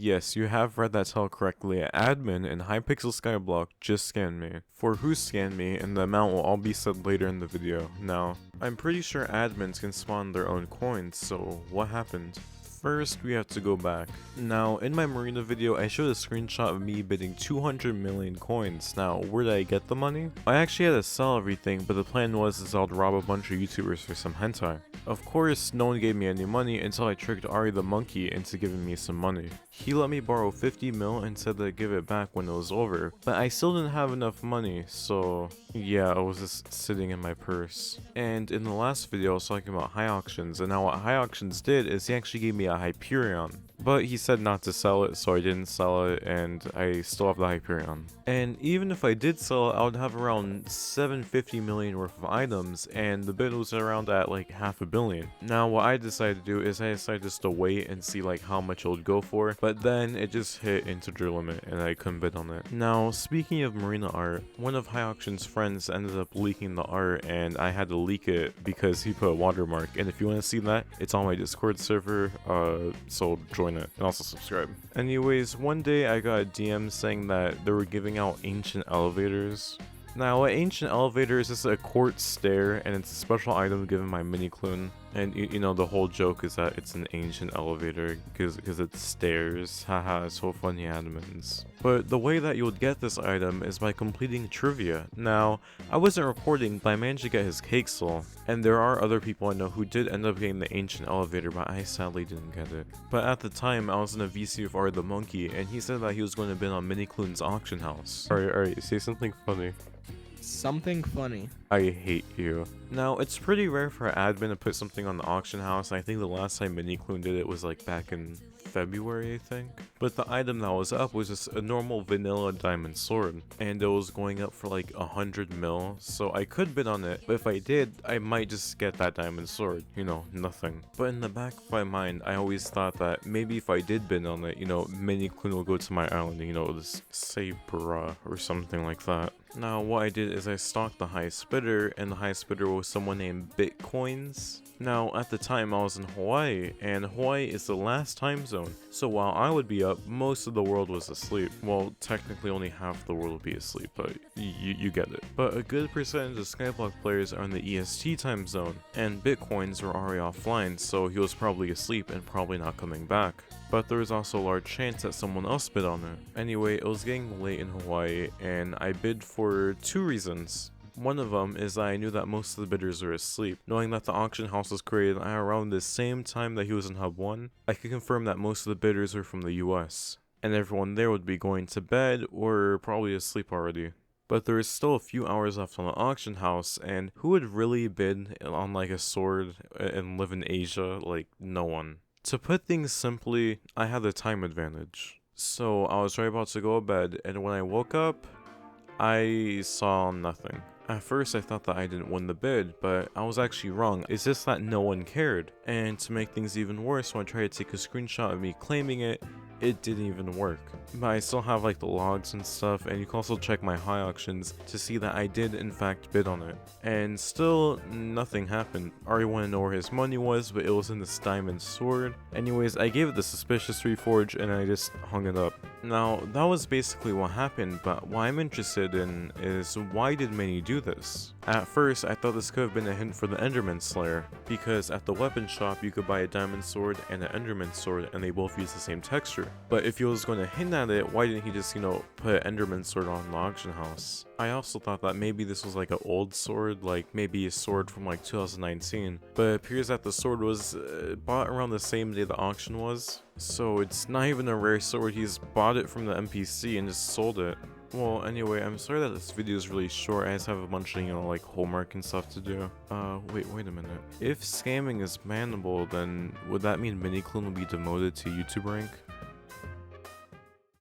Yes, you have read that tale correctly. An admin in Hypixel Skyblock just scammed me. For who scammed me, and the amount will all be said later in the video. Now, I'm pretty sure admins can spawn their own coins, so what happened? First, we have to go back. Now, in my marina video, I showed a screenshot of me bidding 200 million coins. Now, where did I get the money? I actually had to sell everything, but the plan was I'd rob a bunch of YouTubers for some hentai. Of course, no one gave me any money until I tricked Ari the monkey into giving me some money. He let me borrow 50 mil and said that I'd give it back when it was over, but I still didn't have enough money, so yeah, it was just sitting in my purse. And in the last video, I was talking about high auctions, and now what high auctions did is he actually gave me a Hyperion. But he said not to sell it, so I didn't sell it, and I still have the Hyperion. And even if I did sell it, I would have around 750 million worth of items, and the bid was around at like $500 million. Now what I decided to do is I decided just to wait and see like how much it would go for, but then it just hit integer limit and I couldn't bid on it. Now speaking of marina art, one of High Auction's friends ended up leaking the art, and I had to leak it because he put a watermark, and if you want to see that, it's on my Discord server, so join it and also subscribe. Anyways, one day I got a DM saying that they were giving out ancient elevators. Now, an ancient elevator is just a quartz stair, and it's a special item given by Miniclune. And you know, the whole joke is that it's an ancient elevator because it's stairs. Haha, it's so funny, admins. But the way that you would get this item is by completing trivia. Now, I wasn't recording, but I managed to get his Hypixel, and there are other people I know who did end up getting the ancient elevator, but I sadly didn't get it. But at the time, I was in a VC with Ari the monkey, and he said that he was going to bid on Miniclune's auction house. Alright, say something funny. Something funny. I hate you. Now, it's pretty rare for an admin to put something on the auction house. I think the last time Miniclune did it was like back in February, I think. But the item that was up was just a normal vanilla diamond sword, and it was going up for like 100 mil, so I could bid on it, but if I did, I might just get that diamond sword, you know, nothing. But in the back of my mind, I always thought that maybe if I did bid on it, you know, Miniclune will go to my island, you know, just say bruh or something like that. Now, what I did is I stalked the highest bidder, and the highest bidder was someone named Bitcoins. Now, at the time, I was in Hawaii, and Hawaii is the last time zone, so while I would be up, most of the world was asleep. Well, technically only half the world would be asleep, but you get it. But a good percentage of Skyblock players are in the EST time zone, and Bitcoins were already offline, so he was probably asleep and probably not coming back. But there was also a large chance that someone else bid on it. Anyway, it was getting late in Hawaii, and I bid for 2 reasons. One of them is that I knew that most of the bidders were asleep. Knowing that the auction house was created around the same time that he was in Hub 1, I could confirm that most of the bidders were from the US, and everyone there would be going to bed or probably asleep already. But there is still a few hours left on the auction house, and who would really bid on like a sword and live in Asia? Like, no one. To put things simply, I had the time advantage. So I was right about to go to bed, and when I woke up, I saw nothing. At first I thought that I didn't win the bid, but I was actually wrong. It's just that no one cared. And to make things even worse, when I tried to take a screenshot of me claiming it, it didn't even work. But I still have like the logs and stuff, and you can also check my high auctions to see that I did in fact bid on it. And still nothing happened. I already want to know where his money was, but it was in this diamond sword. Anyways, I gave it the suspicious reforge and I just hung it up. Now, that was basically what happened, but what I'm interested in is why did many do this? At first, I thought this could have been a hint for the Enderman Slayer, because at the weapon shop you could buy a diamond sword and an Enderman sword and they both use the same texture. But if he was going to hint at it, why didn't he just, you know, put an Enderman sword on the auction house? I also thought that maybe this was like an old sword, like maybe a sword from like 2019, but it appears that the sword was bought around the same day the auction was. So it's not even a rare sword, he's bought it from the NPC and just sold it. Well, anyway, I'm sorry that this video is really short. I just have a bunch of, you know, like homework and stuff to do. Wait a minute. If scamming is bannable, then would that mean Miniclune will be demoted to YouTube rank?